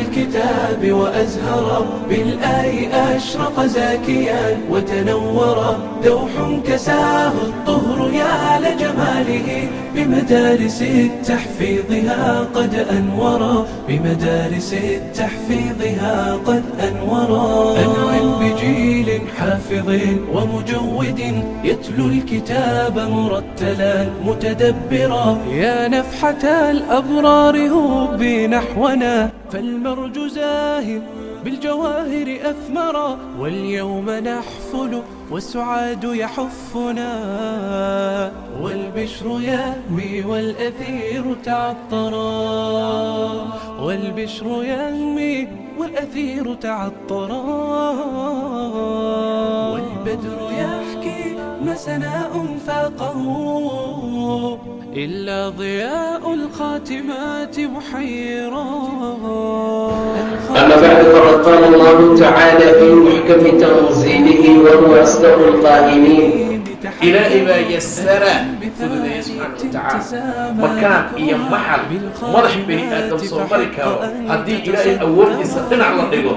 الكتاب وأزهر بالآي أشرق زاكيا وتنور دوح كساه الطهر يا لجماله بمدارس تحفيظها قد أنورا بمدارس تحفيظها قد أنورا أنعم بجيل حافظ ومجود يتلو الكتاب مرتلا متدبرا يا نفحة الأبرار هبي نحونا فالمرج زاهر بالجواهر أثمرا واليوم نحفل والسعاد يحفنا والبشر يهوي والأثير تعطرا والبشر يهوي والأثير تعطرا والبدر يحكي ما سناء فاقه إلا ضياء الخاتمات محيرا. أما بعد فقد قال الله تعالى في محكم تنزيله وهو أصدق القائلين إلهي ما يسر فضله سبحانه وتعالى مكان إيا محل مدح بني آدم صومري كارو هدي إلهي أول يسدن على الدقو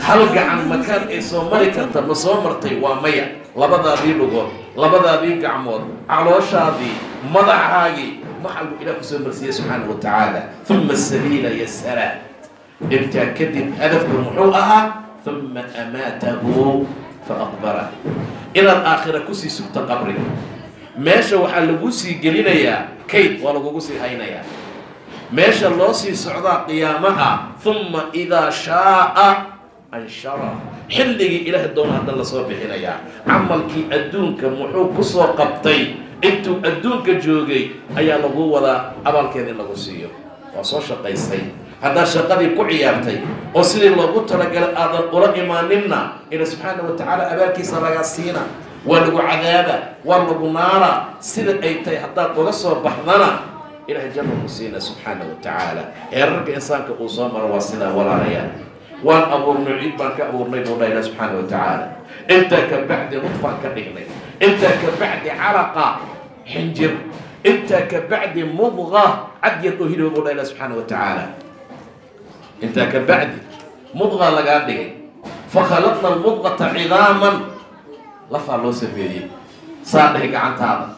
حلقة عن مكان إي صومري كارتا نصومرتي وميا لبدا دي لغو لبدا دي قعمود علوشا دي مدح هاي محل إله سبحانه سبحانه وتعالى ثم السبيل يسر انت كذب هدف المحوءها ثم أماته فأقبره إلى الآخرة كسي سبت قبره ماشا وحال لقوسي قلينا يا كيد ولا قوسي هينا يا ماشا اللوسي سعدا قيامها ثم إذا شاء أنشره حلقي إله الدون هذا الله صوبي هنا يا عملك أدونك محو كسو قبطي انتو أدونك جوغي أيا لغو ولا أبال كذي لغو سيو وصو شقيسي هذا شقدي كعيارتي وصلي لغو تلقى آذان أولا إيماننا إلى سبحانه وتعالى أبالكي سرقاسينا ولغو عذابا ولغو نارا سيدة أيتي حتى تغسو بحضنا إلى الجنة مسينا سبحانه وتعالى يرق إنسانك أصام رواسنا ولا ريان وان أبور نعيد بانك أبور نعيد الله سبحانه وتعالى انت كبعد نطفة كنغني انت كبعد علقة حنجر انت كبعد مضغة عد يطهير الله سبحانه وتعالى انت كبعد مضغة لقادك فخلطنا المضغة عظاما لفا لو سفيدي صادق عن هذا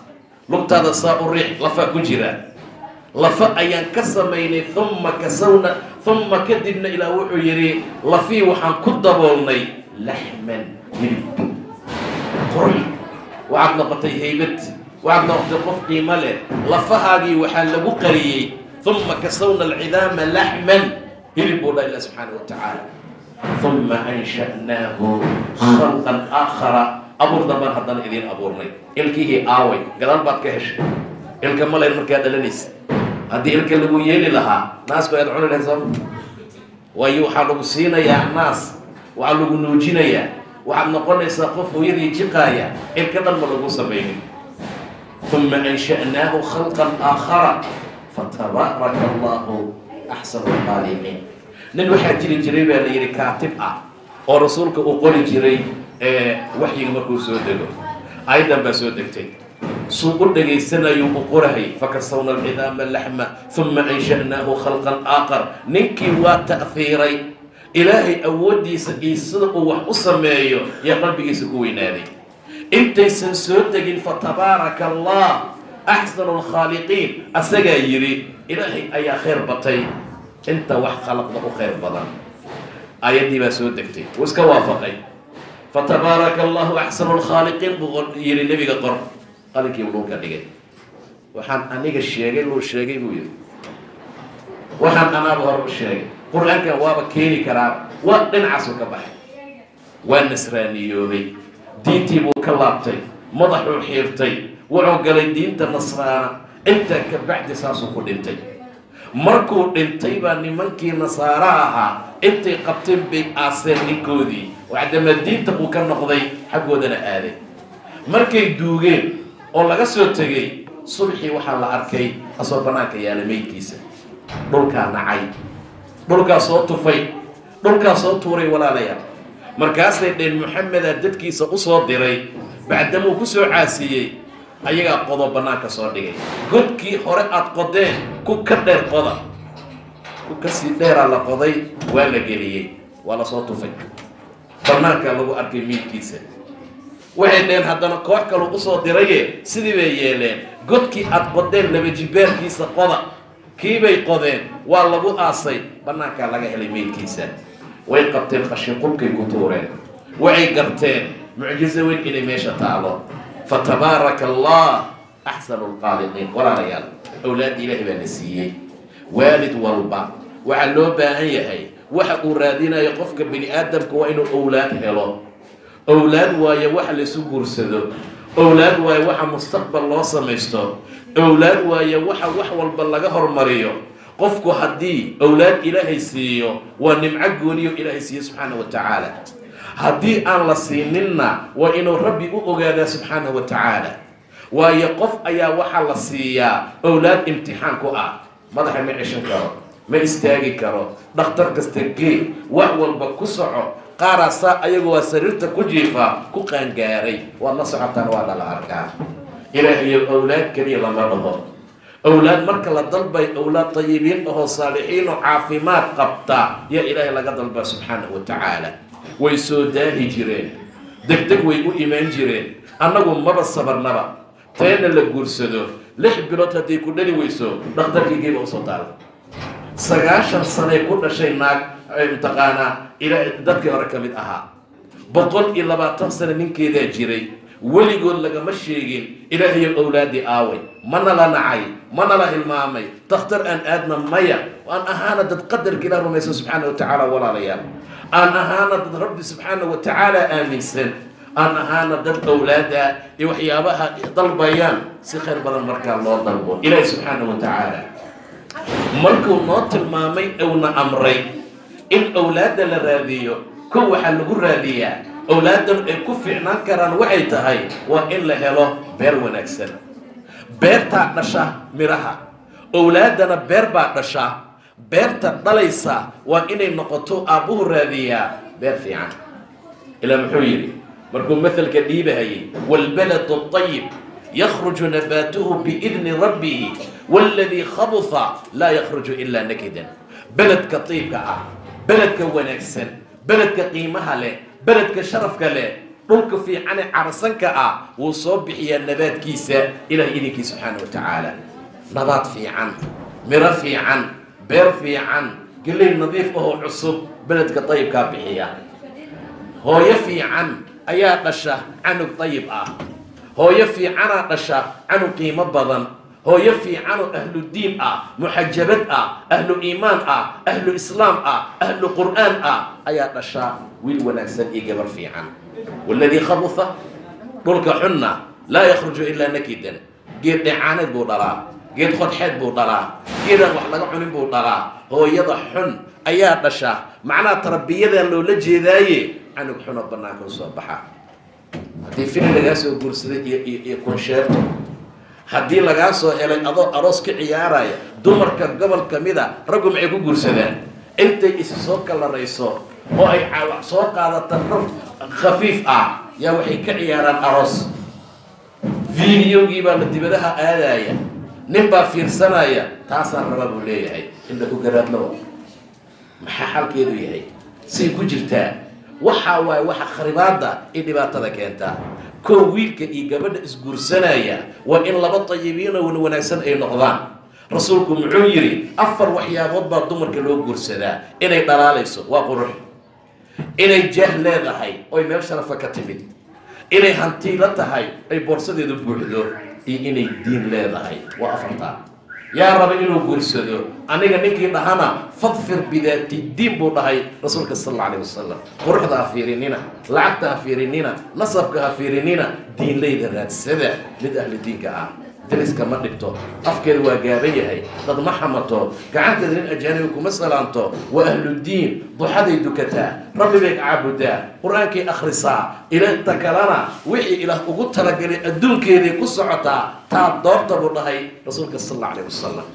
لقط هذا صاب الريح لفا كجرا لفا أيان كسميني ثم كسونا ثم كدبنا إلى وحو يري لفي وحن كدبولني لحما يريد قري وعد نقطي هيبت وعد نقطي قف قيمة له لفهاقي وحن لبو قريي ثم كسونا العظام لحما يريد الله سبحانه وتعالى ثم أنشأناه خلقا آخر أبور دمان هدان إذين أبورني إلكي هي آوي قدان بات كهش إلكا مالا المركاد لنيس هدي إلكا لبو يلي لها ناس كو يدعون الهزام ويوحى لبو سينا يا الناس وعلى لبو نوجينا يا وعلى نقول يساقف ويدي جقايا إلكا دان ملبو سبيني ثم أنشأناه خلقا آخر فتبارك الله أحسن الخالقين نن waxaa jiri jiray baa la yiri kaatib ah oo rasuulka uu qori jiray waxyiga markuu soo dego aydan baa soo degtay suu u dhageysanayo uu qorahay fakasawna al-idama lahma thumma ansha'nahu khalqan aakhar ninkii waa ta'thiiray ilaahay awoodiisa sida uu wax u sameeyo ya qalbigiisa ku weynaaday intaysan soo degin fatabarakallah ahsanul khaliqin asaga yiri ilaahay ayaa khayr batay انت wax khalaqda u khayr badan ayadii baa soo degtay waska waafaqay fatabarakallahu ahsanul khaliqin buqul yiri nabiga qor qalinki uu ka dhigay waxaan aniga sheegay loo sheegay buu yiri waxaan anaaba hor u sheegay quraanka waaba keeni karaa waa dhinacaas ka baxay waa nasraaniyoobay diintii buu ka laabtay madaxuu xiirtay wuxuu galay diinta nasraana inta ka bacdi saasuu ku dhintay markuu dhintay baa nimankii nasaara ahaa intay qabteen bay aaseen ninkoodii wacdama diinta uu ka noqday xaggoodana aaday markay duugeen oo laga soo tegay subxii waxaa la arkay asoo banaanka yaala meydkiisa dhulkaa nacay dhulkaa soo tufay dhulkaa soo tuuray walaalayaal markaasay dheen maxamedaa dadkiisa u soo diray bacdamuu ku soo caasiyey ayagaa qodo banaanka soo dhigay godkii hore aad qodeen ku ka dheer qoda kasii dheeraa la qoday waa la geliyey waa la soo tufay banaankaa lagu arkay miidkiisa waxay dheen haddana koox kalu usoo diraye sidii bay yeeleen godkii aad qodeen laba jibaarkiisa qoda kiibay qodeen waa lagu aasay banaankaa laga helay meydkiisa way qabteen khashinqubkay ku tuureen waxay garteen mucjizo weyn inay meesha taalo fatabaaraka allah axsanu lqaaliqiin walaalayaal awlaad ilaahi baa la siiyey waalid walba waxaa loo baahan yahay waxa uu raadinayo qofka bini aadamka waa inuu awlaad helo awlaad waayo waxa laysu guursado awlaad waayo waxa mustaqbal loo samaysto awlaad waayo waxa wax walba laga hormariyo qofku haddii awlaad ilaahay siiyo waa nimco gooniyo ilaahay siiyo subxaanahu wa tacaala haddii aan la siininna waa inuu rabbi u ogaadaa subxaanahu wa tacaala waayo qof ayaa waxaa la siiyaa awlaad imtixaan ku ah madaxa ma ceshan karo ma istaagi karo dhakhtar kasta gee wax walba ku soco qaaraasaa ayagu waa sariirta ku jiifa ku qaangaaray waad la socotaan waa dhala arkaa ilaahayo awlaad keliya lama dhaho awlaad marka la dalbay awlaad tayibiin ahoo saalixiin oo caafimaad qabta yaa ilaahay laga dalbaa subxaanahu wa tacaala way soo daahi jireen degdeg way u imaan jireen annagu maba sabarnaba teena la guursado 6 bilood hadday ku dhali weyso dhakhtarkii geeba usoo taala 9 sanay ku dhashay naag mtaqaanaa dadkii hore ka mid ahaa 120 sano ninkeedaa jiray weligood lagama sheegin ilaahayo awlaadii aaway mana la nacay mana la hilmaamay dakhtar aan aadna maya aan ahaana dad qadarka ilaah rumaysan subxaana wa tacaala walaalayaal aan ahaana dad rabbi subxaana wa tacaala aaminsan aan ahaana dad awlaada iyo waxyaabaha dalbayaan si khayr badan markaa loo dalbo ilaahi subxaana wa tacaala markuu noo tilmaamay uuna amray in awlaadda la raadiyo kow waxaa lagu raadiyaa awlaaddan ay ku fiicnaan karaan waxay tahay waa in la helo beer wanaagsan beertaa dhasha miraha awlaaddana beer baa dhasha beerta dhalaysa waa inay noqoto aabbuhu raadiyaa beer fiican ilaa muxuu yidhi markuu mahalka dhiibahayay waalbaladu اطayib yakhruju nabaatuhu biidni rabbihi waaladii khabuha laa yakhruju ilaa nakidan beledka tiibka ah beledka wanaagsan beledka qiimaha leh beledka sharafka leh dhulka fiicane carsanka ah wuu soo bixiyaa nabaadkiisa ilaah idinkii subxaana wa tacaala nabaad fiican miro fiican beer fiican gelay nadiif ahoo cusub beledka dayibkaa bixiya hooyo fiican ayaa dhasha canug dayib ah hooyo fiicanaa dhasha canug qiimo badan hooyo fiicanoo ahlu diin ah muxajabad ah ahlu iimaan ah ahlu islaam ah ahlu qur'aan ah ayaa dhashaa wiil wanaagsan iyo gabar fiican waaladii khabuha dhulka xunna laa yakhruju ilaa nakidan geed dhecaaneed buu dhalaa geed qodxeed buu dhalaa geedaan wax laga cunin buu dhalaa hooyada xun ayaa dhasha macnaha tarbiyadaan loola jeedaaye canug xunoo bannaanka u soo baxa haddii fili lagaa soo guursaday iyo kunsheerto haddii lagaa soo helay adoo aroos ka ciyaaraya dumarka gobol ka mida raggu maxay ku guursadaan intay isi soo kalarayso oo ay soo qaadata rar khafiif ah yaa waxay ka ciyaaraan aroos videogii baa la dibadaha aadaya nin baa fiirsanaya taasaan raba buu leeyahay inda ku garaadlabo maxaa xalkeedu yahay say ku jirtaa waxaa waaye waxa kharibaadda iyo dhibaatada keentaa kow wiilka iyo gabadha isguursanaya waa in laba tayibiinoo wanaagsan ay noqdaan rasuulku muxuu yidhi 4 waxyaabood baa dumarka loo guursadaa inay dhalaalayso waa qurux inay jaah leedahay oy meel sharafa ka timid inay hantiila tahay ay boorsadeedu buuxdo iyo inay diin leedahay waa 4taa yaa raba inuu guursado aniga ninkii dhahana fadfir bidaati diin buu dhahay rasuulka sal alla alayh wasalam quruxda ha fiirinina lacagta ha fiirinina nasabka ha fiirinina diinlayda raadsada mid ahli diinka ah dariska ma dhibto afkeeda waa gaaban yahay dad ma xamato gacanteeda nin ajaanibi kuma salaanto waa ahludiin duxaday dukataa rabbi bay caabudaa qur-aankay akhrisaa ilainta kalena wixii ilaah ugu talagalay adduunkeeday ku socotaa taa doorta buu dhahay rasuulka sal alla alayh wasalam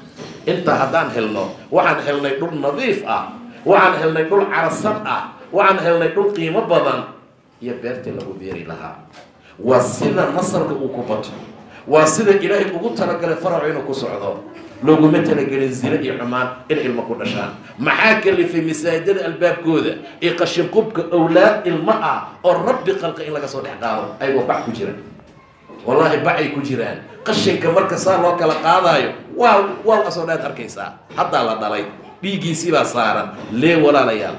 intaa haddaan helno waxaan helnay dhul nadiif ah waxaan helnay dhul carasan ah waxaan helnay dhul qiimo badan iyo beertii lagu beeri lahaa waa sida nasarka uu ku bato waa sida ilaahay ugu talagalay faracu inuu ku socdo looguma talagelin zina iyo xumaan in ilmo ku dhashaan. maxaa kalifay masaajidada albaabkooda iyo qashinqubka awlaad ilmo ah oo rabbi qalqa in laga soo dhex qaado ayagoo bac ku jiraan. wallaahi bacay ku jiraan. qashinka marka saa loo kala qaadaayo waa asoo dhaad arkaysaa haddaa la dhalay dhiiggiisii baa saaran. lee walaalayaal,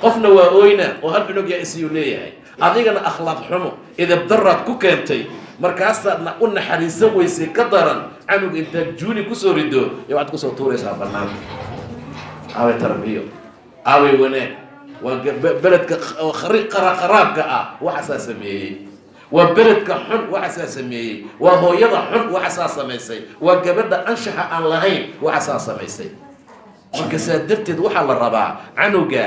qofna waa oyna oo hal cunug yaa isiyuu leeyahay, adigana akhlaaq xumo idabdaraad ku keentay, markaasaadna u naxariisan weysay ka daran canug intaad juuni kusoo rido iyo waxaad kusoo tuuraysaa banaanka. aaway tarbiyo, aaway wanaag. waa beledka qaraabka ah waxaasaa sameeyey, waa beledka xun waxaasaa sameeyey, waa hooyada xun waxaasaa samaysay, waa gabadha anshaxa aan lahayn waxaasaa samaysay. marka saa darteed waxaa la rabaa canuga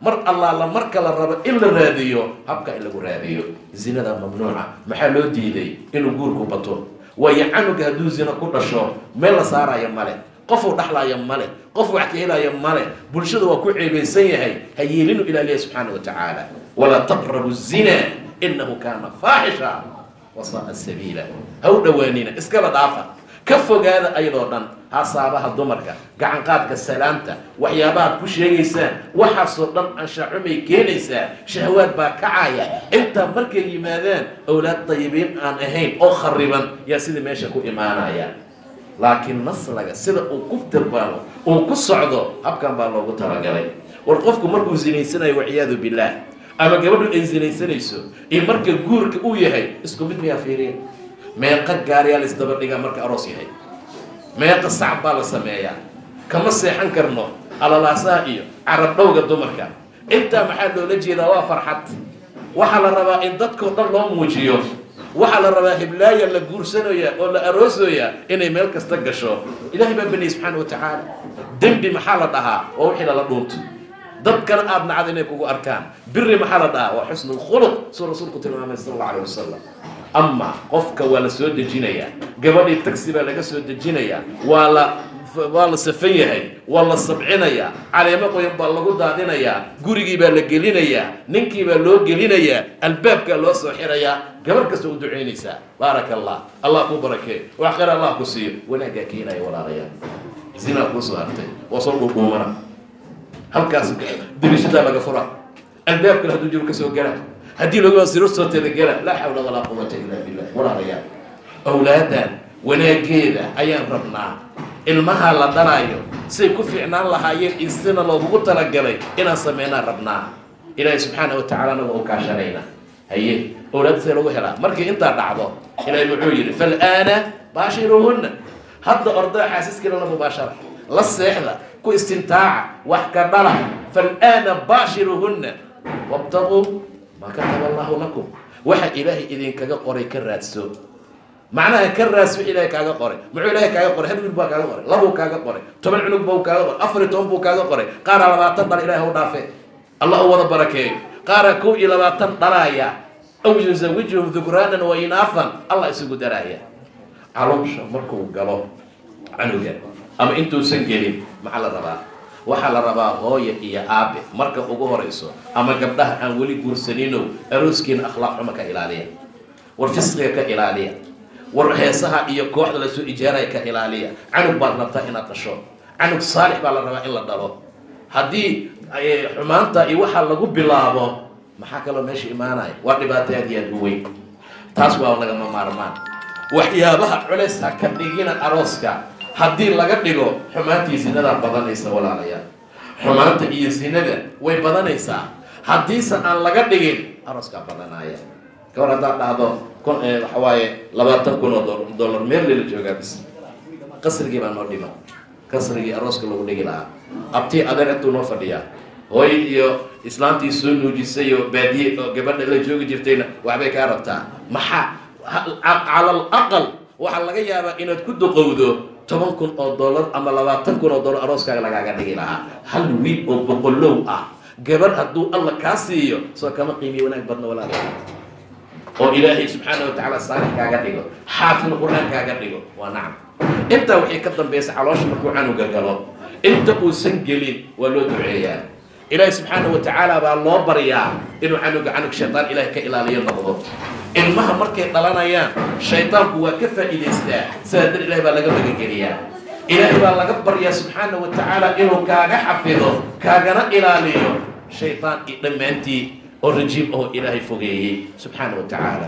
mar allaala marka la rabo in la raadiyo habka in lagu raadiyo. zinada mamnuuca. maxaa loo diiday? inuu guurku bato. waayo canuga hadduu zina ku dhasho meel la saaraayo male, qofuu dhaxlaayo male, qof wax ka helaayo male, bulshada waa ku ceebaysan yahay. ha yeelinu ilaaliya subxaana wa tacaala, walaa taqrabu zina inahu kaana faaxisha wasaaa sabiila. ha u dhowaanina, iskaba dhaafa, ka fogaada ayadoo dhan. hasaabaha dumarka, gacanqaadka, salaanta, waxyaabahaad ku sheegaysaan waxaasoo dhan anshaxumay keenaysaa. shahwaad baa kacaya. intaa markay yimaadaan awlaad dayibiin aan ahayn oo khariban yaa sidii meesha ku imaanaya. laakiin naslaga sida uu ku tirbaano uu ku socdo habkan baa loogu talagalay. war qofku markuu zinaysanayo waciyaadu billaah, ama gabadhu ay zinaysanayso iyo marka guurka uu yahay isku mid miyaa fiiriya? meeqa gaariyaa la isdaba dhigaa marka aroos yahay? meeqa sacab baa la sameeyaa? kama seexan karno alalaasaha iyo carab dhowga dumarka. intaa maxaa loola jeedaa? waa farxad. waxaa la rabaa in dadkao dhan loo muujiyo. waxaa la rabaa hiblaaya la guursanaya oo la aroosooya inay meel kasta gasho. ilaahay baa baniyey subxaana wa tacaala. dembi maxaa la dhahaa? waa wixii lala dhuunto. dadkana aad nacad inay kugu arkaan. biri maxaa la dhahaa? waa xusnu lkhuluq, suu rasuulku tilmaamay sal alla alayh wasalam. ama qofka waa la soo dejinayaa, gabadhii tagsi baa laga soo dejinayaa, waa la safan yahay, waa la sabcinayaa, caleemo qoyan baa lagu daadinayaa, gurigii baa la gelinayaa, ninkii baa loo gelinayaa, albaabkaa loo soo xirayaa. gabar kasta u ducaynaysaa, baaraka allah, allah kuu barakee, wax khayr allah ku siiyo. wanaaggaa keenaya walaalayaal. zinaa kuu soo hartay, waa soo dhuudhuumana, halkaas dirishadaa laga fura, albaabkana hadduu jiro ka soo gala, haddii lagu sirurtooteeda gala. laa xawla walaa quwata illa billah. walaalayaal, awlaadan wanaageeda ayaan rabnaa. ilmaha la dhalaayo say ku fiicnaan lahaayeen isina loogu talagalay inaan sameynaan rabnaa. ilaahay subxaana wa tacaala naga u kaashanayna. haye awlaadda see lagu helaa? markii intaa dhacdo ilaahay wuxuu yidhi fal'aana baashiruuhunna. hadda ordaa xaasiskiina la mubaashara, la seexda, ku istintaaca, wax ka dhala. fal'aana baashiruuhunna wabtaquu maa kataba allahu lakum. waxa ilaahay idinkaga qoray ka raadso. macnaha ka raas wix ilaahay kaaga qoray. muxuu ilaahay kaaga qoray? hal wiil baa kaaga qoray, labuu kaaga qoray, 10 cunug buu kaaga qoray, 14 buu kaaga qoray, qaara 20 dhal ilaahay u dhaafe, allah u wada barakeeyo. qaara 21 dhalaaya, aw yuzawijuhum dhukraanan wa inaafan, allah isugu daraaya. caloosha markuu galo canuga ama intuusan gelin maxaa la rabaa? waxaa la rabaa hooyo iyo aabe marka ugu horayso, ama gabdhaha aan weli guursaninow arooskiina akhlaaq xumo ka ilaaliya, war fisqiga ka ilaaliya, war heesaha iyo kooxda la soo ijaaraya ka ilaaliya. canug baad rabtaa inaad dhasho, canug saalix baa la rabaa in la dhalo. haddii xumaanta iyo waxaa lagu bilaabo maxaa kaloo meesha imaanaya? waa dhibaato aad iyo aad u weyn. taas waa lagama maarmaan. waxyaabaha culays ha ka dhigina arooska. haddii laga dhigo xumaantii zinadaa badanaysa walaalayaal. xumaanta iyo zinada way badanaysaa. haddiise aan laga dhigin arooskaa badanaya. gabor haddaad dhahdo waxa waaye 20,000 oo dollar meel lela joogaa bis, qasrigii baa noo dhima. qasrigii arooska lagu dhigi lahaa. abtii adeer intuu noo fadhiyaa, hooy iyo islaantii soo nuujisay oo baadiye oo gabadha la joogi jirtayna waxbay kaa rabtaa. maxaa cala alaqal waxaa laga yaabaa inaad ku duqowdo 10,000 oo dollar ama 20,000 oo dollar arooskaaga lagaaga dhigi lahaa. hal wiil oo boqolow ah gabar hadduu alla kaa siiyo soo kama qiimiyo wanaag badna walaalayaal. oo ilaahay subxaana wa tacaala saalix kaaga dhigo, xaafidna qur-aan kaaga dhigo, waa nacam. intaa waxay ka dambaysa caloosha markuu canuga galo, inta uusan gelin waa loo duceeyaa. ilaahay subxaana wa tacaala baa loo baryaa inuu canug shaytaan ilaahay ka ilaaliyo noqdo. ilmaha markay dhalanayaan shaytaanku waa ka faa'iidaystaa, sidaa dar ilahay baa laga magangeliyaa. ilaahay baa laga baryaa subxaana wa tacaala inuu kaaga xafido kaagana ilaaliyo shaydaan iyo dhammaantii oo rajiim oo ilaahay fogeeyey subxaana wa tacaala.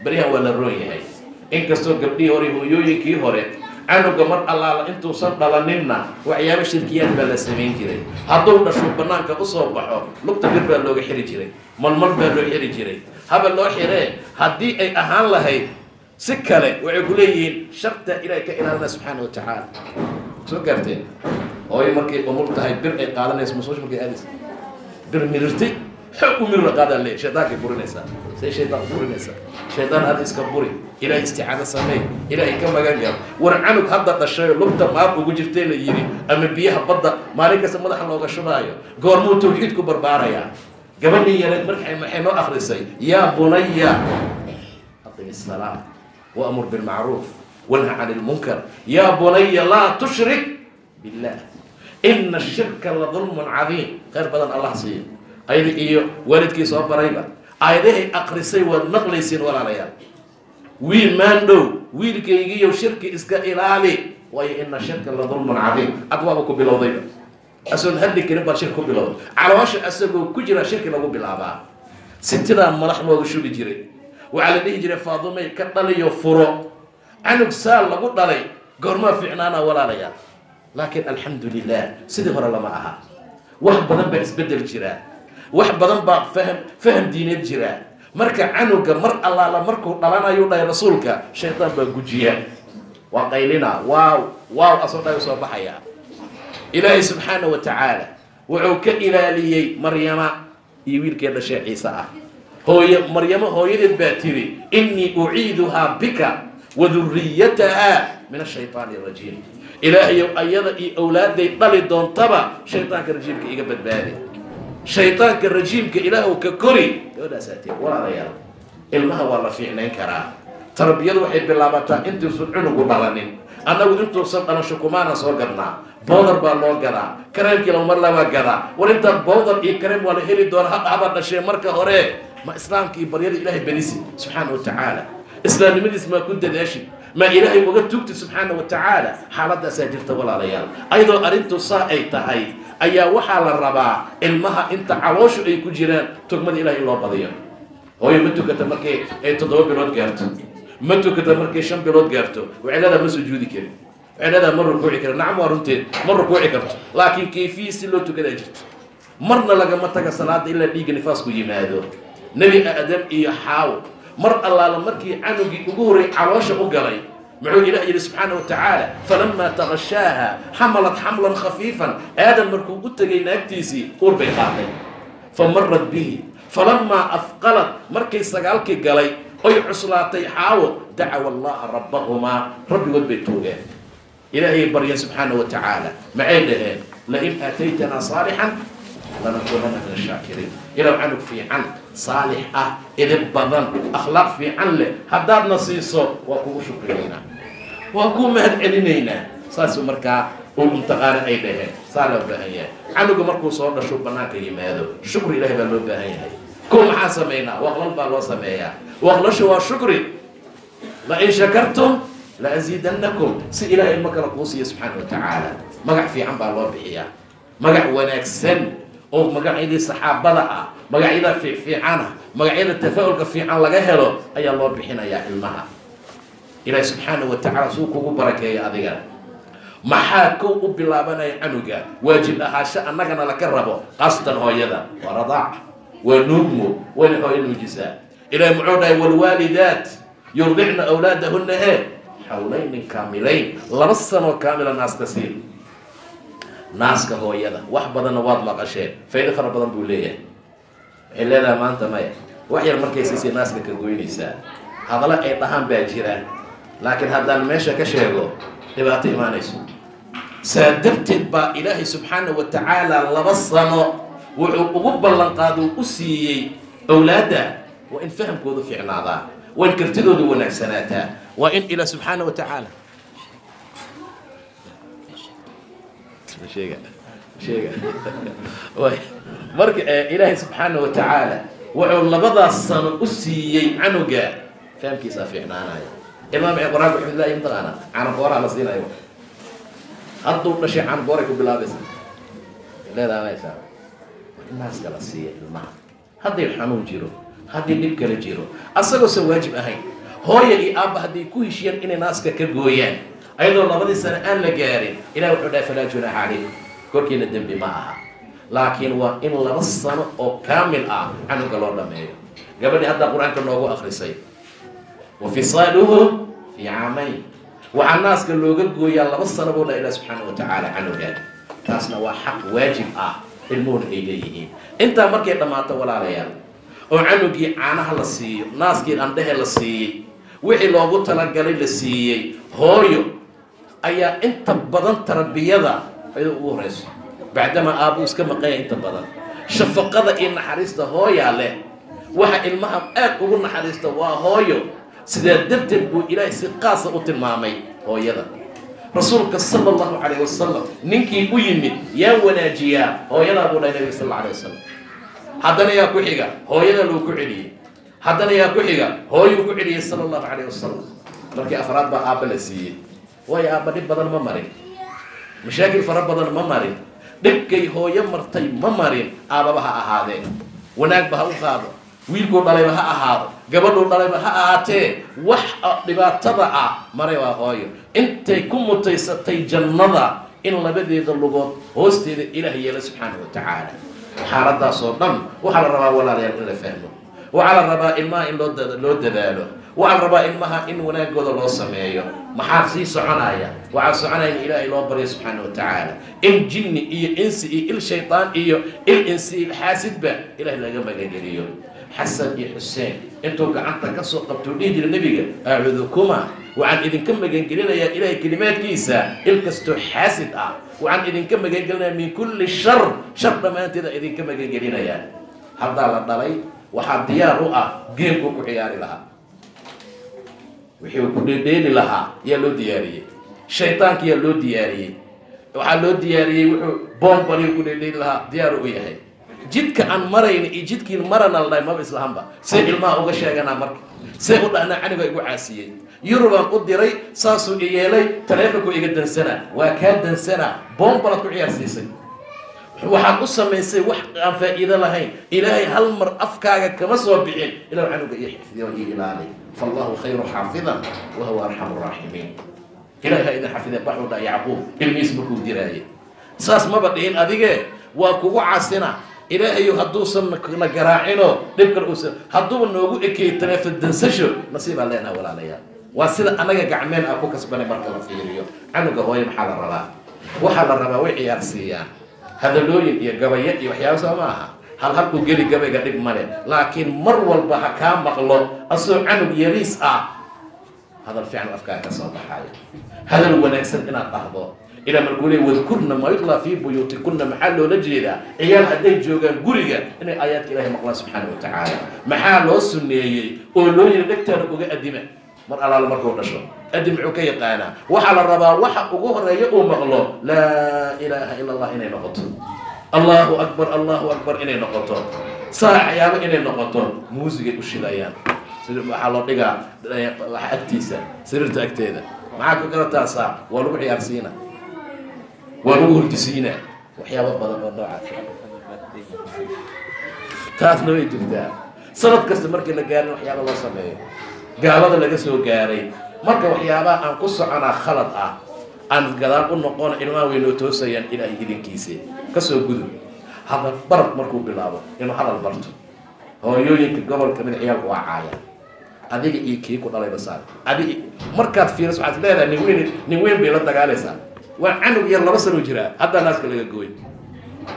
baryahan waa la roon yahay inkastoo gabdhihii hore hooyooyinkii hore canuga mar allaala intuusan dhalaninna waxyaabo shirkiyaad baa la samayn jiray. hadduu dhasho bannaanka u soo baxo lugta bir baa looga xiri jiray, malmal baa loo xiri jiray. haba loo xiree haddii ay ahaan lahayd si kale waxay ku leeyihiin sharta ilaahay ka ilaalina subxaana wa tacaala. soo gaarteen hooyo markay umur tahay bir ay qaadanayso masuush markay aadaysa bir mirirtay xoog u mirir qaadaa leeyahay shaydaankay burinaysaa. say shaydaan burinaysaa? shaydaan aada iska buri, ilaahay isticaado sameey, ilaahay ka magan gal. war canug hadda dhashay lugta maar ugu jirtay la yidhi ama biyaha badda maalin kasta madaxa looga shubaayo goormuu tawxiid ku barbaarayaa? gabadhii yareed markay maxay noo akhrisay yaa bunaya aqim الsalaa وأمر بالمعروف وانهى عن المنكر يا بني لا تشرك بالله إن الشرك لظلم عظيم. خير بدن الله سيء أيدي إيو والدك صوب بريبا أيديه أقرسي والنقليسين ولا ريال ويل ماندو ويل كي يجي شرك إسكا إلالي وهي إن الشرك لظلم عظيم. أقوامك بالوضيبة أسأل هدي كنبا شرك بالوضيبة على واش أسأل كجرا شرك لغو بالعبا ستنا ملح موغشو بجري وعلى دي جري فاضمي كدلي يفرو عنك سال لغو دلي غورما فيعنانا ولا ريال. لكن الحمد لله سيدي هورا لما أها واحد بدن با اسبدل جرا واحد بدن با فهم دينيت جرا مركا عنك مر الله لا مركو دلانا يوداي رسولك شيطان با غجيا وقيلنا واو اصلا يوسف بحيا إلهي سبحانه وتعالى وعوك إلالي مريم يويل كذا شيء عيسى هو مريم هو يدب باتري إني أعيدها بك وذريتها من الشيطان الرجيم. إلهي أيضا أولادي طلي دون طبع شيطان كرجيم كإيقابت بادي شيطان كالرجيم كإله ككري يولا ساتي ولا ريال المها والله في عنين كرا تربية وحيد بالله بطا انتو سنعنو قبالانين أنا وإنتو صد أنا شكومانا صوغرنا بودر بالله قدا كريم كيلو مرلا وقدا وإنت بودر إي كريم ولا هيري دور هبا نشي مركا هوري ما إسلام كي بريد إلهي بنيسي سبحانه وتعالى. إسلام مدس ما كنت داشي ما إلهي وقت توكت سبحانه وتعالى حالة ساجرت ولا ريال. أيضا أرنتو صائي تهي أيا وحال الرباع المها أنت عواش أي كجيران تقمد إلهي الله بضيا هو يمتو كتمركي أي تضوى بلود جارتو متو كتمركي شم بلود جارتو وعلادا من سجودي كري وعلادا مر ركوعي كري. نعم ورنتين مر ركوعي كرتو لكن كيفي سلوتو كده جرت مرنا لقى متى صلاة إلا ليق نفاسكو يمادو نبي آدم إيه حاو مر الله لمركي عنو جوري عواش أقري معون إلهي سبحانه وتعالى فلما تغشاها حملت حملا خفيفا آدم مركو قلت جينا اكتيسي قرب قاطع فمرت به فلما أثقلت مركي سقالك قلي أي عصلاتي حاول دعوا الله ربهما ربي والبيتوغا إلهي بريا سبحانه وتعالى معيده لئن آتيتنا صالحا لنكونن من الشاكرين. إلى عنك في عن صالحة إذا بضن أخلاق في عن له هداد نصيصه وكو شكرينا وكو مهد علينا ساسو مركا ومنتقال أيده صالح بهايا عنك مركو صور شو بناك يمادو شكر إلهي بلو بهايا كم حاسمينا وغلل بالو سميا وغلشوا شكري لئن شكرتم لأزيدنكم سي إلهي المكر القوسي سبحانه وتعالى مقع في عن بالو بحيا مقع وناكسن أو مقاعد الصحابة لا مقاعد في عنها مقاعد التفاؤل في عن لجهله أي الله بحنا يا علمها إلى سبحانه وتعالى سوق بركة يا أذيال محاكو بلا بنا عنوجا واجب أحاشا أنك أنا لكربه قصدا هو يدا ورضاع ونمو ونحو الجزاء إلى معودة والوالدات يرضعن أولادهن حولين كاملين لرسنا كامل الناس تسير ناسك هو يدا واحد بدن نواد مقاشين فإذا فرق بدن بوليه إلا لا ما أنت ماي وحير مركز يصير ناسك كجوينيسا هذا لا إطهام باجيران لكن هذا المشى كشيء تبغى تيمانيسو سادبت با إلهي سبحانه وتعالى لبصنا وقبل لنقادو أسيي أولاده وإن فهم كودو في عناضة وإن كرتدو دو نكسناتا وإن إلى سبحانه وتعالى شيء مرك إلهي سبحانه وتعالى وعلى بضع الصن أسيي عنو جاء فهم كيسا في عنانا إمام عقراب بحمد الله يمتغانا عن قوار على صدينا أيوة hadduu dhashay can gooray ku bilaabaysa leedaanaysaa naaska la siiya ilmaha hadday xanuun jiro haddii dhib kala jiro asagoosan waajib ahayn hooya iyo aabba hadday ku heshiyaan inay naaska ka gooyaan ayadoo 2 sano aan la gaarin ilaah wuxuu dhahay falaa junaaxa calaykum korkiina dembi ma aha laakiin waa in 2 sano oo kaamil ah canuga loo dhameeyo gabadhii hadda qur-aanka noogu akrisay wa fisaaluhu fii caamayn waxaa naaska looga gooyaa 2 sano buu dhahay ilaah subxaana wa tacaala canugaan taasna waa xaq waajib ah ilmuhuna ay leeyihiin intaa markay dhammaato walaalayaal oo canugii caanaha la siiyo naaskii andhehe la siiyey wixii loogu talagalay la siiyey hooyo ayaa inta badan tarbiyada ayadoo ugu horeyso bacdama aabuu iska maqanya inta badan shafaqada iyo naxariista hooyaa leh waxa ilmaha aad ugu naxariista waa hooyo sidaa darteed buu ilaahay si qaasa u tilmaamay hooyada rasuulka sala allahu calayh wasalam ninkii u yimid yaa wanaajiyaa hooyadaa buu dhahay nabiga sal alla alay wasalam haddana yaa ku xiga hooyada loo ku celiyey haddana yaa ku xiga hooyuu ku celiyey sala allahu calayh wasalam markii afraad baa aabba la siiyey waayo aabba dhib badan ma marin mashaakil fara badan ma marin dhibkay hooyo martay ma marin aababa ha ahaadee wanaagba ha u qaado wiilkuu dhalayba ha ahaado gabadhuu dhalayba ha ahaatee wax dhibaatada ah maray waa hooyo intay ku mutaysatay jannada in labadeeda lugood hoosteeda ilaah yeela subxaana wa tacaala xaaladaasoo dhan waxaa la rabaa walaalayaal in la fahmo waxaa la rabaa ilmaha in loo dadaalo waxaa la rabaa ilmaha in wanaagooda loo sameeyo maxaa sii soconaya waxaa soconaya in ilaahay loo baryo subxaana wa tacaala in jinni iyo insi iyo il shaytaan iyo il insi il xaasidba ilaah laga magangeliyo xasan iyo xuseen intuu gacanta ka soo qabtuu dhihi jira nebiga acuudukuma waxaan idinka magangelinayaa ilaahay kelimaadkiisa il kastoo xaasid ah waxaan idinka magangelinayaa min kulli shar dhammaanteeda idinka magangelinayaa haddaa la dhalay waxaa diyaar u ah geemkuu ku ciyaari lahaa wixii ku dheedheeli lahaa yaa loo diyaariyey shaytaanka yaa loo diyaariyey waxaa loo diyaariyey wuxuu bombaliu ku dheedheeli lahaa diyaar u yahay jidka aan marayna iyo jidkiin marana la dhahay maba islahanba see ilmaha uga sheeganaa marka see u dhahnaa caniga igu caasiyey yurubaan u diray saasuu i yeelay taleefonku iga dansanaa waa kaa dansanaa bombalaad ku ciyaarsiisay waxaad u samaysay wax aan faa'iido lahayn ilaahay hal mar afkaaga kama soo bixin ilaa canuga iyo xifdiyo iyo ilaali fallahu khayru xaafidan wa huwa arxamu raaximiin ilaahay ha idin xafide baxuu dha yacquub ilmihiis markuu diraayay saas maba dhihin adige waa kugu casina ilaahayo hadduusan na garaacino dhibkan uusan hadduuba noogu ekeeyo taleefon dansasho nasiibaan leenaha walaalayaal waa sida anaga gacmeen ah ku kasbanay marka la fiiriyo canuga hooyo maxaa la rabaa waxaa la rabaa way ciyaarsiiyaan hadalooyin iyo gabayo iyo waxyaaba soo ma aha hal uu geli gabayga dhib male laakiin mar walba ha kaa maqlo asoo canug yariis ah hadal fiican afkaa ka soo baxayo hadal wanaagsan inaad dhahdo ilaa markuu leey wadkurna ma yutla fi buyutikunna maxaa loola jeedaa ciyaal hadday joogaan guriga inay aayaadka ilaahay maqlaan subxaana wa tacaala maxaa loo sunneeyey oo loo yiri dhegtaana uga adima mar alaala markuu dhasho adim muxuu ka yaqaanaa waxaa la rabaa waxa ugu horeeya uu maqlo laa ilaaha ila allah inay noqoto allahu akbar inay noqoto saacayaabo inay noqoto muusigay u shidayaan sida waxaa loo dhigaa wax agtiisa sariirta agteeda maxaa ka garataasaa waa lagu ciyaarsiina waa lagu hurdisiinaa waxyaaba badan oo noocaas taasna way jirtaa sanad kasta markii la gaarin waxyaaba loo sameeyo gaalada laga soo gaaray marka waxyaabaha aan ku soconaa khalad ah aan gadaal u noqona ilmaha weynoo toosayaan ilaahay idinkiisa kasoo gudub hadal barad markuu bilaabo inuu hadal barto hooyooyinka gobolka mid ciyaalku waa caayaan adiga iyo kii ku dhalayba saar adiga markaad fiiriso waxaad leedahay nin weyn bay la dagaalaysaa waa canug yar 2 sano jiraa haddaa naaska laga gooy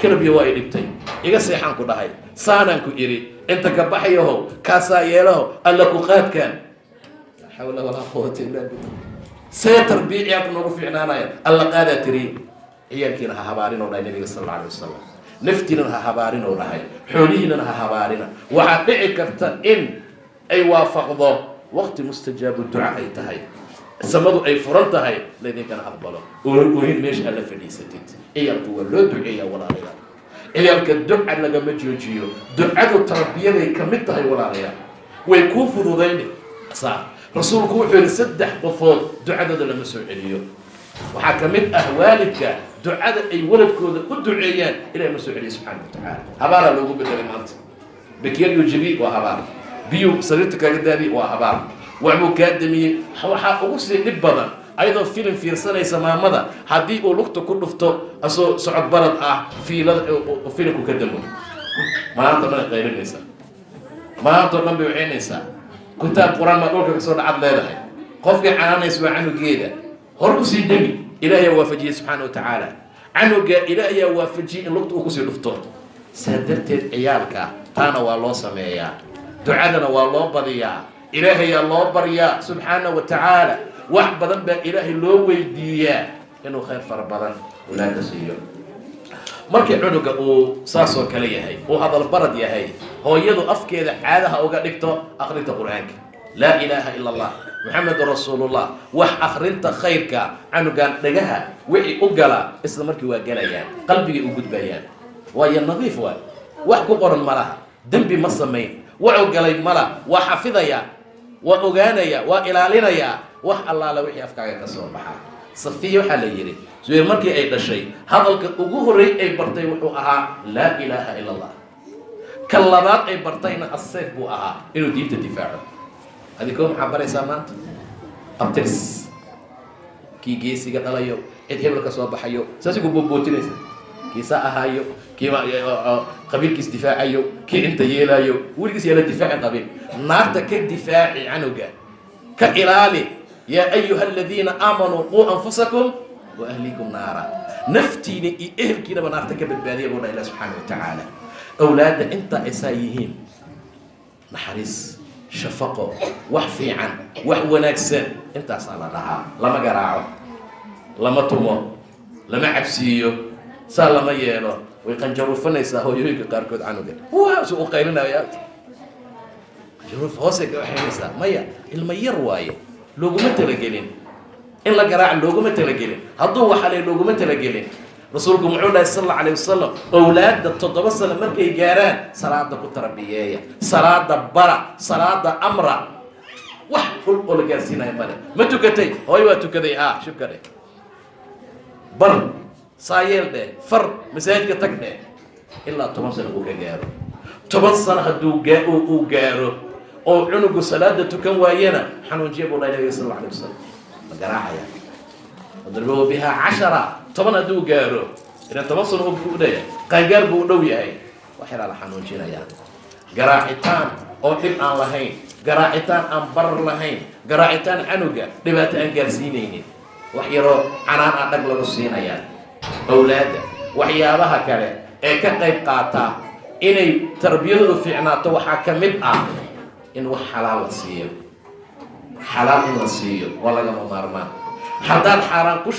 kalabiya waa i dhibtay iga seexaan ku dhahay saanaan ku iri inta ka baxayaho kaasaa yeelaho alla ku qaadkaan laa xawla walaa quwata illaa billah see tarbiiciyaad noogu fiicnaanaya alla qaadaa tiri ciyaalkiina ha habaarin oo dhahay nabiga sal alla alay wasalam naftiinana ha habaarin oo dhahay xoolihiinana ha habaarina waxaad dhici karta in ay waafaqdo waqti mustajaabu duca ay tahay samadu ay furan tahay laydinkana aqbalo oohin meesha alla fadhiisatid ciyaalku waa loo duceeyaa walaalayaal ciyaalka duca lagama joojiyo ducadu tarbiyaday ka mid tahay walaalayaal way kuu fududayn saa rasuulku wuxuu yidhi 3 qofood ducadooda lama soo celiyo waxaa ka mid ah waalidka ducada ay waladkooda u duceeyaan ilahay ma soo celiya subxaana wa tacaala. habaaraa loogu bedelay maanta. bakeeriyo jabi waa habaar, biyu sariirta kaaga daadi waa habaar, waxbuu kaa damiyey. waxaa ugu sii dhib badan ayadoo filim fiirsanaysa maamada haddii uu lugta ku dhufto asoo socod barad ah fiilada filimku ka damo, maanta dhan qaylinaysaa, maantao dhan bay waceynaysaa. kitaab qur-aan maa dhulka kasoo dhacad leedahay, qofkay canaanaysa waa canugeeda. hor usii demi, ilaahayaa waafajiyey subxaana wa tacaala. canuga ilaahayaa waafajiyey in lugta uu kusii dhufto. saa darteed ciyaalka taana waa loo sameeyaa, ducadana waa loo badiyaa, ilaahayaa loo baryaa subxaana wa tacaala. wax badan baa ilaahay loo weydiiyaa inuu khayr fara badan walaada siiyo. markii cunuga uu saasoo kale yahay, uu hadal barad yahay, hooyadu afkeeda caadaha uga dhigto akhrinta qur-aanka, laa ilaaha ila allah muxamedun rasuulullah. wax akhrinta khayrka canugan dhagaha wixii u gala isla markii waa galayaan, qalbigay u gudbayaan. waayo nadiif waay, wax ku qoran ma laha, dembi ma samayn, waxuu galay mala, waa xafidaya, waa ogaanaya, waa ilaalinaya wax allaala wixii afkaaga ka soo baxaa. safiya waxaa la yidhi zubayr markii ay dhashay hadalka ugu horreey ay bartay wuxuu ahaa laa ilaaha ila allah. ka labaad ay bartayna asayf buu ahaa, inuu diinta difaaco. adikoo maxaa baraysaa maanta? abtirs, kii geesiga dhalayo, cid hebel ka soo baxayo, saasigu boobootinaysa, kiisa ahaayo, kii qabiilkiis difaacayo, kii inta yeelaayo, weligiis yaala difaacin qabiil. naarta ka difaaci canuga, ka ilaali. yaa ayuha aladiina aamanuu quu anfusakum wa ahlikum naara. naftiina iyo ehelkiinaba naarta ka badbaadiya buu dha ilah subxaana wa tacaala. awlaadda intaa aysaa yihiin naxariis, shafaqo, wax fiican, wax wanaagsan, intaasaa la dhahaa. lama garaaco, lama tumo, lama cabsiiyo, saa lama yeelo. way qanjaruufanaysaa hooyooyinka qaarkood canuga, waa su u qaylinaya, qanjaruuf hoosay ka waxaynaysaa. maya, ilma yar waaye, looguma talagelin in la garaac, looguma talagelin. hadduu waxale looguma talagelin. rasuulku muxuu dhahay sal alla alayh wasalam, awlaadda 7 sano markay gaaraan salaada ku tarbiyeeya, salaada bara, salaada amra. wax ful oo la gaarsiinaya male. ma tukatay? hooyo waa tukaday, haa shibka dheh, bar saayeel dheh, far masaajidka tag dheh, ilaa 10 sano uu ka gaaro. 10 sano hadduu uu gaaro oo cunugu salaada tukan waayana xanuunjiya buu dhahay nabiga sal alla alayh wasalam, ma garaacaya. wadribuhu bihaa 10, 10 hadduu gaaro, ilan 10 sano u dhaya, qaangaar buu u dhow yahay, wax yaraa la xanuunjinayaa. garaacitaan oo dhib aan lahayn, garaacitaan aan barar lahayn, garaacitaan canuga dhibaato aan gaarsiinaynin, wax yaroo canaan aan dhag lagu siinayaa. awlaadda waxyaabaha kale ee ka qayb qaata inay tarbiyadoodu fiicnaato waxaa ka mid ah in wax xalaal la siiyo. xalaal in la siiyo waa lagama maarmaan. haddaad xaaraan ku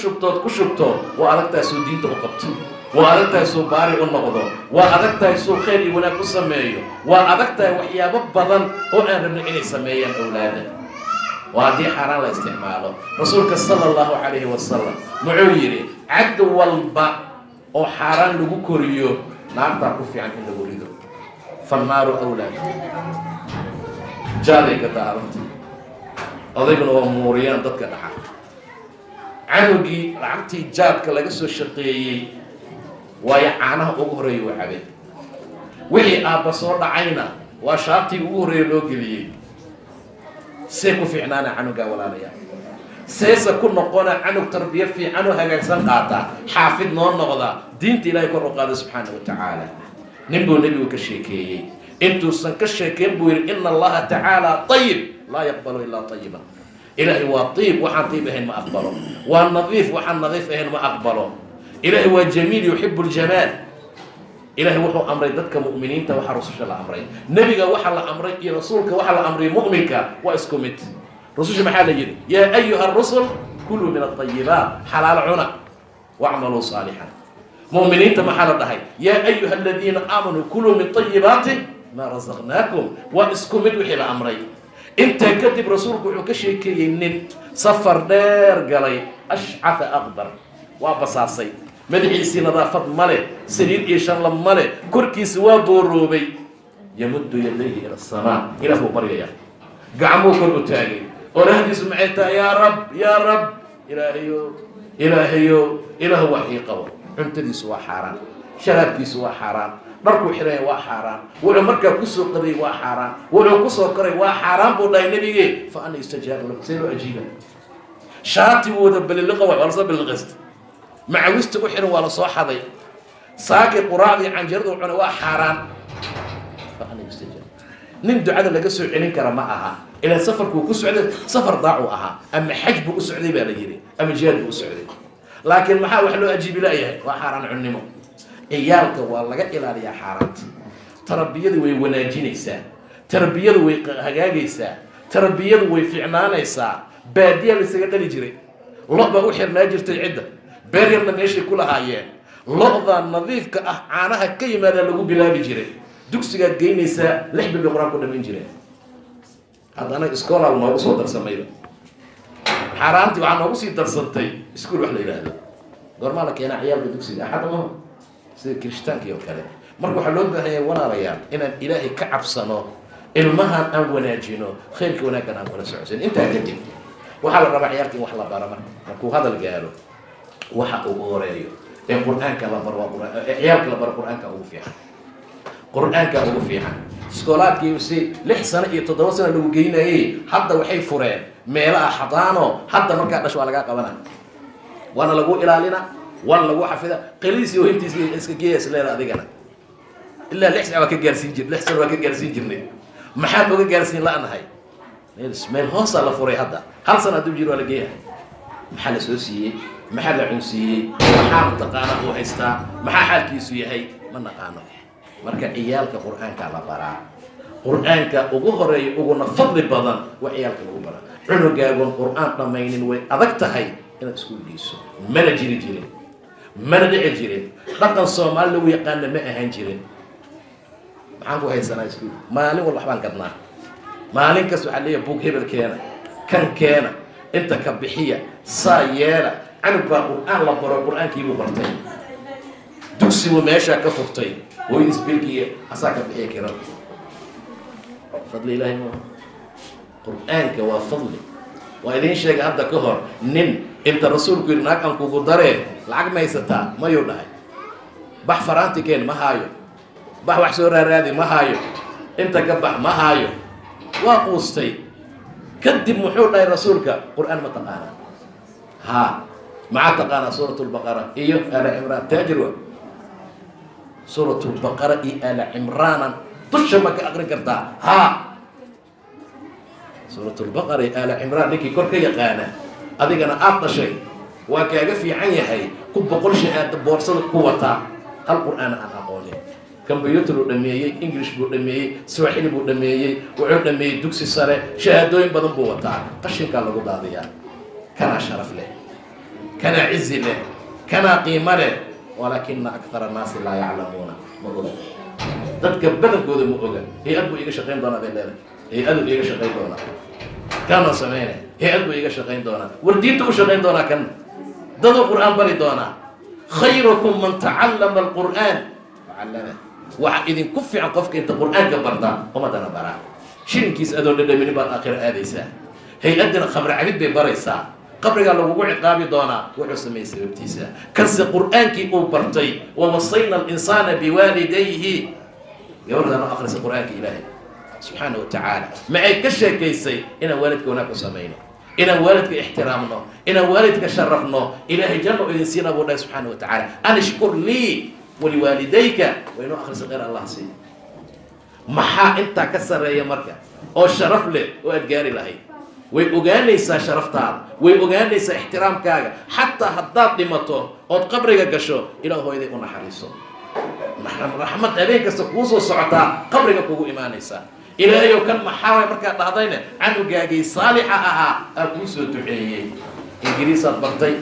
shubto waa adagtahay suu diinta u qabto, waa adagtahay suu baari u noqdo, waa adagtahay suu khayr iyo wanaag u sameeyo, waa adagtahay waxyaabo badan oo aan rabno inay sameeyaan awlaada. waa haddii xaaraan la isticmaalo. rasuulka sala allahu calayhi wasalam muxuu yidhi cad walba oo xaaraan lagu koriyo naartaa ku fiican in lagu rido. fannaaru awlaad, jaaday ka daadanta, odayguna waa muuriyaan dadka dhaxa. canugii lacagtii jaadka laga soo shaqeeyey waayo caanaha ugu horreeya waa cabeen. wixii aabba soo dhacayna waa shaartii ugu horreeya loo geliyey. see ku fiicnaana canugaa walaalayaa, seesa ku noqona canug tarbiya fiican oo hagaagsan qaata, xaafid noo noqda, diinta ilaahay kor u qaada subxaana wa tacaala. nin buu nebigu ka sheekeeyey, intuusan ka sheekeyn buu yidhi ina allaha tacaala ayib laa yaqbalu ilaa ayiban. ilaahay waa iib, waxaan iib ahayn ma aqbalo. waa nadiif, waxaan nadiif ahayn ma aqbalo. ilaahay waa jamiil, yuxibu ljamaal. ilaahay wuxuu amray dadka mu'miniinta waxa rususha la amray, nebiga waxa la amray iyo rasuulka waxa la amray mu'minka waa isku mid. rususha maxaa la yidhi yaa ayuha rusul kuluu min aayibaat, xalaal cuna wacmaluu saalixan. mu'miniinta maxaa la dhahay yaa ayuha aladiina aamanuu kuluu min ayibaati maa rasaqnaakum. waa isku mid wixii la amray. intaa kadib rasuulku wuxuu ka sheekeeyey nin safar dheer galay, ashcata aqbar, waa basaasay, madaxiisii nadaafad male, saliid iyo shanla male, korkiisa waa booroobay. yamuddu yadayhi ila asamaa, ilaah buu baryayaa, gacmuu kor u taagay, orahdiisu maxay tahay yaa rab yaa rab ilaahayo ilaahu wax ii qabo. Cuntadiisu waa xaaraan, sharaabkiisu waa xaaraan, dharkuu xiraya waa xaaraan, wuxuu markaa kusoo qaday waa xaaraan, wuxuu kusoo koray waa xaaraan buu dhahay nabigee. Fa ana istajaabu lahu, see loo ajiiba? shaati wada baliliqa waa la soo balliqaysta, macawista u xiran waa la soo xaday, saaki quraacdii canjaradu cunay waa xaaraan. Fa ana istajaabu. nin ducada laga soo celin kara ma aha. إلى سفر سفر ضاعوا أما حج بأسعدي بلا يري أما جهاد بأسعدي لكن ما حاول حلو أجيب لا وحارن عنمو إيالك والله إلى يا حارات تربية ويناجين إنسان تربية وهجاج إنسان تربية وفعنان إنسان بادية لسجدة يجري لقبة وحر ناجر تعدة بارير من إيش كلها هايين لقبة نظيف كأحانها كي ما لقوا بلا يجري دكسجة جين إنسان لحب بالقرآن كنا من جري هذا أنا إسكول على ما وصل درس مايل حرامتي وعن ما وصل درستي إسكول وحلا إلى هذا قر مالك أنا عيال بدوكسي أحد ما سير كريستيان كيو كلام مركو حلول بها ولا ريال إن الإلهي كعب صنو المهن أم وناجينو خيرك هناك أنا ولا سعسين أنت هتدي وحلا ربع عيالك وحلا برما مركو هذا اللي قالوا وحق أوريو القرآن كلا بروا عيالك لا برا القرآن كأبو فيها قرآن كأبو فيها سكولات كيوسي لحسن يتدوسنا لو جينا حتى وحي فرين ميلا حضانو حتى مركا دشوا لغا قبنا وانا لغو الالينا وانا لغو حفظا قليسي وهنتي اسكجيس ليلا اديغنا الا لحسن waa ka gaarsiin jir lixsan waa ka gaarsiin jirnay maxaa uga gaarsiin laanahay meel hoos la furay hadda hal sana dib jir wala geeyahay maxaa la soo siiyay maxaa la cunsiiyay maxaa taqaana oo haysta maxaa xalkiisu yahay ma naqaano marka ciyaalka quraanka la baraa quraanka ugu horeeyo ugu nafadli badan waa ciyaalka lagu baraa cunugaagon quraan dhamaynin way adag tahay inaad isku dhiiso mana jirin mana dhici jirin dhaqan Soomaali lagu yaqaan ma ahaan jirin maxaan ku haysanaa isku maalin wal waxbaan gadnaa maalin kaas waxa leeyahay buug hebel keena kan keena inta ka bixiya saayeela canug baa quraan la baro quraankii buu bartay dugsi uu meesha ka furtay ويس بيلكي أساك بحية كرام فضل إلهي مو قرآنك وفضلي وإذن شيء هذا كهر نن أنت رسول كيرناك أنكو قدره العقل ما يستا ما يودعي بح فرانتي كين ما هايو بح وحسورة رادي ما هايو أنت كبح ما هايو وقوستي كدب محور لي رسولك قرآن ما تقانا ها مع تقانا سورة البقرة إيوه أنا عمران تاجروا سورة البقرة آل عمران تشمك أقرأ كرتا ها سورة البقرة آل عمران لكي كل كي يقانا أذيك أنا أعطى شيء وكاقة في عيني هاي كب بقول شيء بورصة قوة القرآن أنا أقولي كمبيوتر ودميي إنجليش بودميي سواحيلي بودميي وعود دميي دوكسي سارة شهادوين بدن بوتا قشن كان لغو داضيا كان شرف له كان عز له كان قيمة له ولكن أكثر الناس لا يعلمون مقولة ذاتك بدن كود مقولة هي أبو إيجا شقين دونا بالله هي أبو إيجا شقين دونا كانوا سمعنا هي أبو إيجا شقين دونا والدين تو شقين دونا كان ضد القرآن بري دونا خيركم من تعلم القرآن وعلمه وإذن كفي عن قفك أنت القرآن كبرتا وما دنا برا شين كيس أدون لدى من بعد آخر آديسا هي أدنا خمر عبيد ببريسا قبل قال لو عقابي دونا وحسمي سببتيسا كنس القرآن كي أوبرتي ووصينا الإنسان بوالديه يقول أنا أخلص القرآن كي إلهي سبحانه وتعالى معي كشي كيسي إن والدك هناك سمينا إن والدك احترامنا إن والدك شرفنا إلهي جنة إذن سينا بولا سبحانه وتعالى أنا اشكر لي ولوالديك وإنه أخلص غير الله سي محا أنت كسر يا مركة أو شرف لي وأتقاري لهي ويوغانيسا شرفتها ويوغانيسا احترامكاغا حتى حداد دمتو او قبرك غشو الى هو يدي اون حريصو رحمت ابيك سكوسو سعتا قبرك كوغو ايمانيسا الى ايو كان محاوي marka dhahdayna canugaagii saalixa aha aad soo duceeyay ingiriisa bartay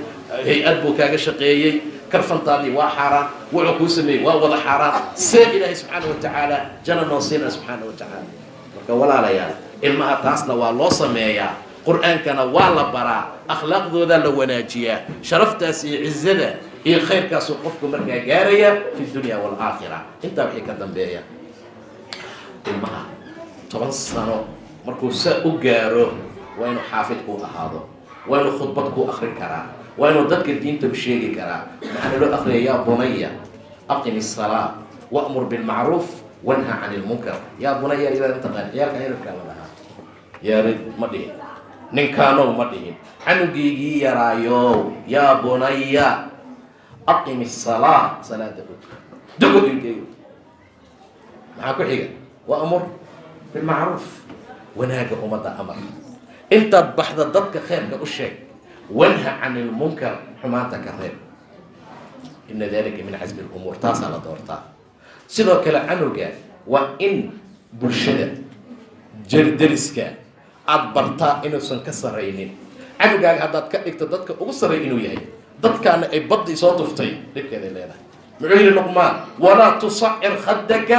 hay'ad buu kaaga shaqeeyay karfantaadii waa xaraan wuxuu ku sameeyay waa wada xaraan see ilaahay subhanahu wa ta'ala janna noosina subhanahu wa ta'ala marka walaalayaal ilmaha taasna waa loo sameeyaa quraankana waa la baraa akhlaaqdooda la wanaajiyaa sharaftaas iyo ciizada iyo khayrkaas qofku markaa gaaraya fi dunya wal aakhirah inta wixii ka dambeeya ilmaha 10 sano markuu sa u gaaro waa inuu xaafid ku ahaado وإنه خطبتك أخر كرا وإنه ضدك الدين تبشيري كرا نحن لو أخر يا بني أقم الصلاة وأمر بالمعروف وانهى عن المنكر يا بني إذا أنت قال يا كايرك لها يا رد مدين نكانو مدين عنو جيجي يا رايو يا بني أقم الصلاة صلاة دقوا يديو معاكو حاجة وأمر بالمعروف ونهاك أمضى أمر أنت بحض ضدك خيرك أشيء وانهى عن المنكر حماتك خير إن ذلك من عزم الأمور تصل دورتا سيدو كلا عنو قال وإن برشدة جردرسك أدبرتا إنو سنكسرينين عنو قال هذا كأنك ضدك أقصري إنو يهي ضدك أنا إبضي صوتفتي لك هذا الليلة معين اللقمان ولا تصعر خدك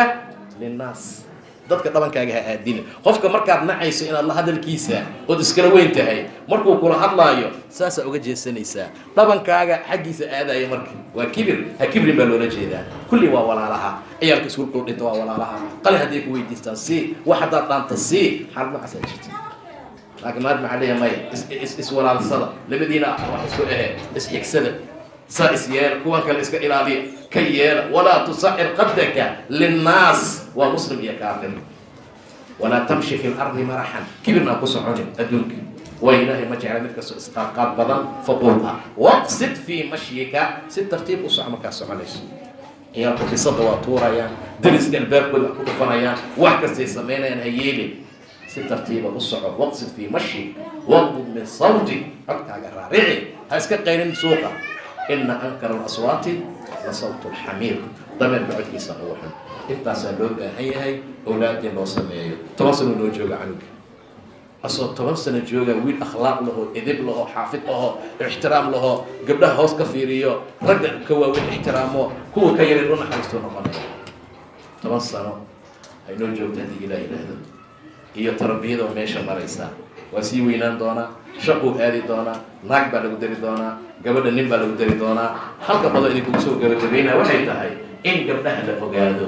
للناس dadka dhabankaaga ha aadin qofka markaad nacayso in Allah hadalkiisa oo iskala weyn tahay markuu kula hadlaayo saasa uga jeesanaysaa dhabankaaga xaqiisa aadaya markii waa kibir ha kibrin baa loola jeedaa kulli waa walaalaha ciyaalka iskuulka dhigta waa walaalaha qali hadii ku weydiistaan si waxda dhaanta si xalma xasajirta laakiin maad maxalliya may is walaalsada labadiina wax isku is xigsada سائسيال كوان كان اسك إلالي كيال ولا تصعر قدك للناس ومسلم يا كافر ولا تمشي في الأرض مرحا كبرنا قصعوني أدونك وإلهي ما جعل منك استقاقات بدن فقولها واقصد في مشيك ست ترتيب أسعى مكاسو عليش يا في صدوة طورة يا درس الباب كل أكفنا يا وحكا زي سمينا ينهيلي ست ترتيب أسعى واقصد في مشيك واغضب من صوتي حتى رعي هاسكا قيرين سوقا إن أنكر الأصوات لصوت الحمير ضمن بعد كيسا روحا إنت سألوك هي أولادي لو سمعي تواصلوا لو جوغا عنك أصلا تواصلوا جوغا ويل أخلاق له إذب له حافظ له احترام له قبلها هوس كفيريو رجع كوا ويل احترامه كوا كيرون حريستون قناه تواصلوا هاي نو جوغ تهدي إلى هذا هي تربية وميشا مريسا وسي وينان دونا شقو آدي دونا naag baa lagu dari doonaa gabadha nin baa lagu dari doonaa halka badan idinku soo gabagabayna waxay tahay in gabdhaha la ogaado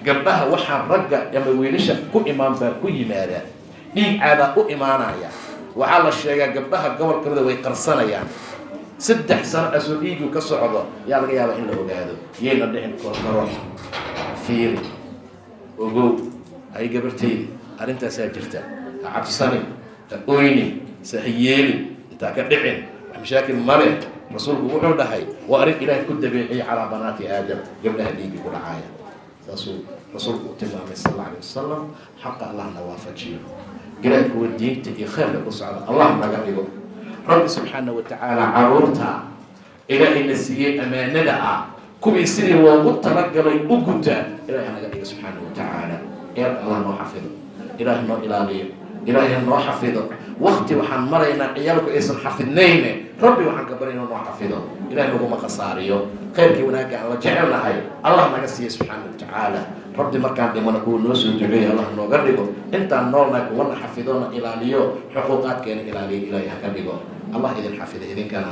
gabdhaha waxaa ragga ama wiilasha ku imaan baa ku yimaada dhiig caada u imaanaya waxaa la sheegaa gabdhaha gobolkooda way qarsanayaan 3 sano asoo dhiigu ka socdo yaa laga yaabaa in la ogaado yeena dhixin korkoro fiiri ogow ay gabartaydi arrintaasaa jirta ha cabsani ha oyni sahiyeeli تاك دحين مشاكل ماله رسولك وحو دحي وارد الى كل دبيعي على بنات ادم قبل هديك كل عايه رسولك تمام صلى الله عليه وسلم حق الله نوافجيه قراك والدين تدي خير وسعد الله ما قبله رب سبحانه وتعالى عورتها الى ان السيئ امانه كوي سيري ومترجل اوغتا الى ان قال سبحانه وتعالى يا الله ما حفظه الى انه الى إلهي أنه حفظه وقتي وحن مرينا عيالك إيسان حفظنين ربي وحن كبرين أنه حفظه إلهي أنه ما خساريه خيرك وناك الله جعلنا هاي الله نقسيه سبحانه وتعالى ربي مركان دي منكون نوسو جعيه الله أنه قربه انت النورناك وانا حفظونا إلى اليو حقوقات كان إلهي هكذا الله إذن حفظه إذن كان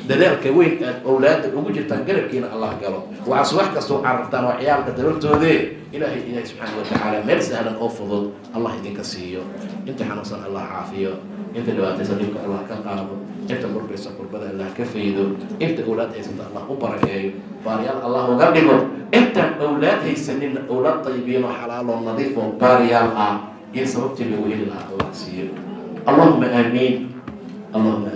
دلالك وين أولاد وجرتان قلب كينا الله قالوا وعصوحك سوء عرفتان وعيالك دلالته ذي إلهي سبحانه وتعالى مير سهلا أوفضل الله إذن كسيه انت حنوصل الله عافيه انت لو تسلمك الله كقابه انت مربيسك والبدء الله كفيده انت أولاد هيسنت الله وبركيه باريال الله وقبله انت أولاد هيسنين أولاد طيبين وحلال ونظيف وباريال إن سببت اللي وإلى الله سيئ اللهم آمين اللهم